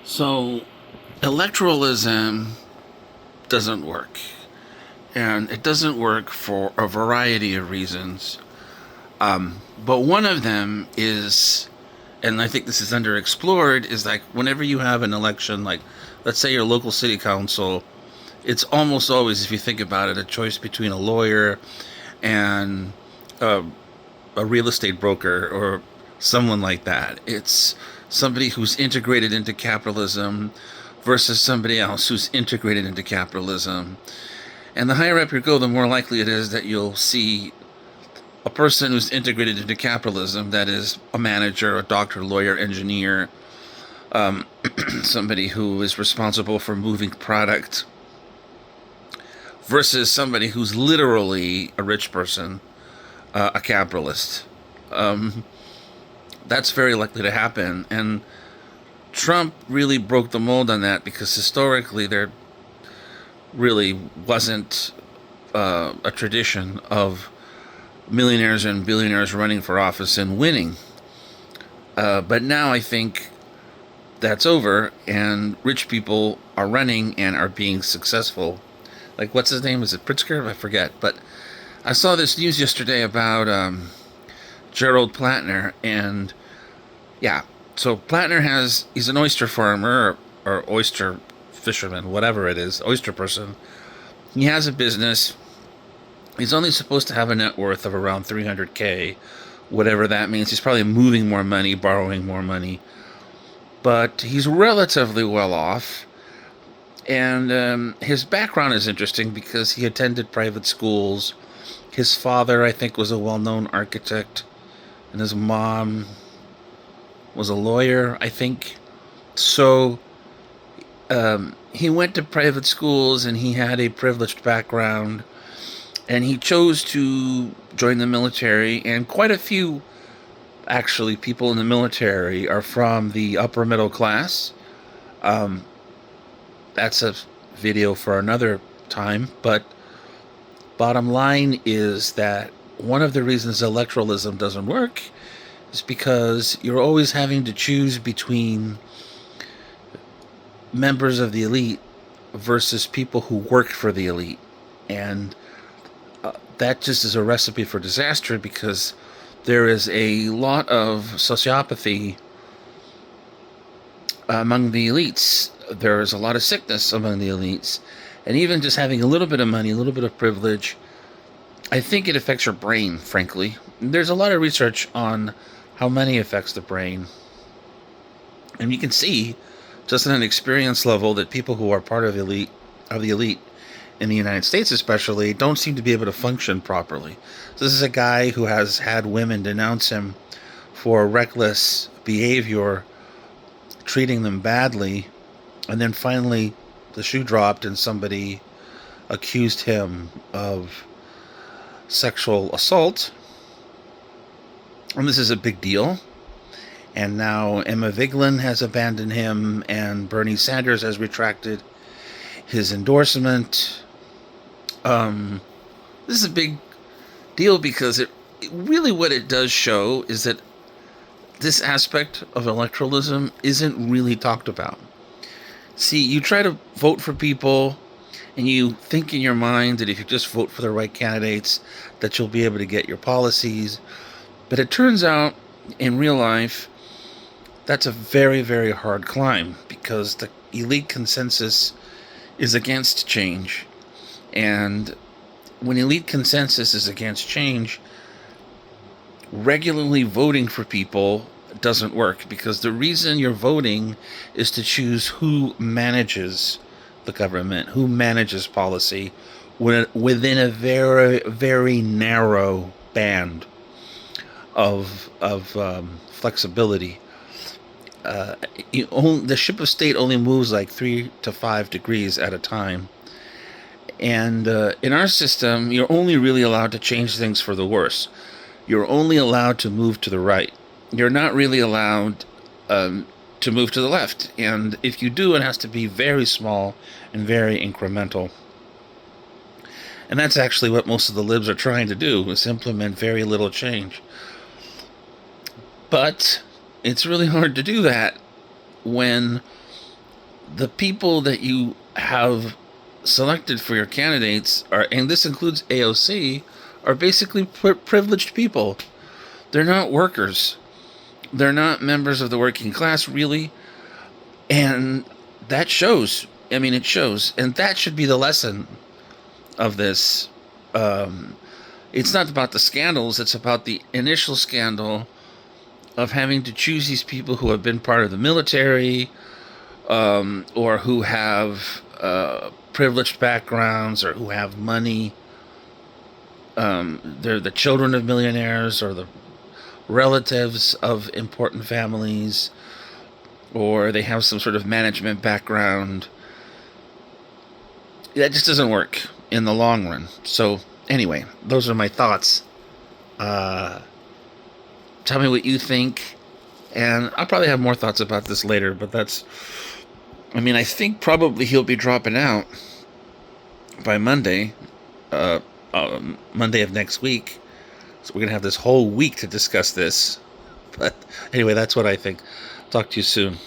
So, electoralism doesn't work. And it doesn't work for a variety of reasons. But one of them is, and I think this is underexplored, is like whenever you have an election, like let's say your local city council, it's almost always, if you think about it, a choice between a lawyer and a, a real estate broker or someone like that. It's somebody who's integrated into capitalism versus somebody else who's integrated into capitalism. And the higher up you go, the more likely it is that you'll see a person who's integrated into capitalism, that is, a manager, a doctor, lawyer, engineer, somebody who is responsible for moving product, versus somebody who's literally a rich person, a capitalist. Um, that's very likely to happen. And Trump really broke the mold on that because historically there really wasn't a tradition of millionaires and billionaires running for office and winning. But now I think that's over, and rich people are running and are being successful. Like, what's his name? Is it Pritzker? I forget. But I saw this news yesterday about Gerald Platner, and yeah. So Platner he's an oyster farmer or oyster fisherman, whatever it is, oyster person. He has a business. He's only supposed to have a net worth of around 300K, whatever that means. He's probably moving more money, borrowing more money. But he's relatively well off. And his background is interesting because he attended private schools. His father, I think, was a well-known architect. And his mom was a lawyer, I think. So he went to private schools and he had a privileged background. And he chose to join the military, and quite a few, actually, people in the military are from the upper middle class. Um, that's a video for another time, but bottom line is that one of the reasons electoralism doesn't work is because you're always having to choose between members of the elite versus people who work for the elite. And that just is a recipe for disaster because there is a lot of sociopathy among the elites. There is a lot of sickness among the elites. And even just having a little bit of money, a little bit of privilege, I think it affects your brain, frankly. There's a lot of research on how money affects the brain. And you can see, just on an experience level, that people who are part of the elite, in the United States especially, don't seem to be able to function properly. So this is a guy who has had women denounce him for reckless behavior, treating them badly, and then finally the shoe dropped and somebody accused him of sexual assault. And this is a big deal. And now Emma Vigeland has abandoned him, and Bernie Sanders has retracted his endorsement. This is a big deal because it really, what it does show is that this aspect of electoralism isn't really talked about. See, you try to vote for people and you think in your mind that if you just vote for the right candidates that you'll be able to get your policies. But it turns out in real life that's a very, very hard climb because the elite consensus is against change. And when elite consensus is against change, regularly voting for people doesn't work because the reason you're voting is to choose who manages the government, who manages policy within a very, very narrow band of flexibility. The ship of state only moves like 3 to 5 degrees at a time. And in our system, you're only really allowed to change things for the worse. You're only allowed to move to the right. You're not really allowed to move to the left. And if you do, it has to be very small and very incremental. And that's actually what most of the libs are trying to do, is implement very little change. But it's really hard to do that when the people that you have selected for your candidates are, and this includes AOC, are basically privileged people. They're not workers. They're not members of the working class, really. And that shows. I mean, it shows. And that should be the lesson of this. It's not about the scandals, it's about the initial scandal of having to choose these people who have been part of the military, or who have privileged backgrounds, or who have money. They're the children of millionaires, or the relatives of important families, or they have some sort of management background. That just doesn't work in the long run. So, anyway, those are my thoughts. Tell me what you think. And I'll probably have more thoughts about this later, but I think probably he'll be dropping out by Monday, Monday of next week. So we're going to have this whole week to discuss this. But anyway, that's what I think. Talk to you soon.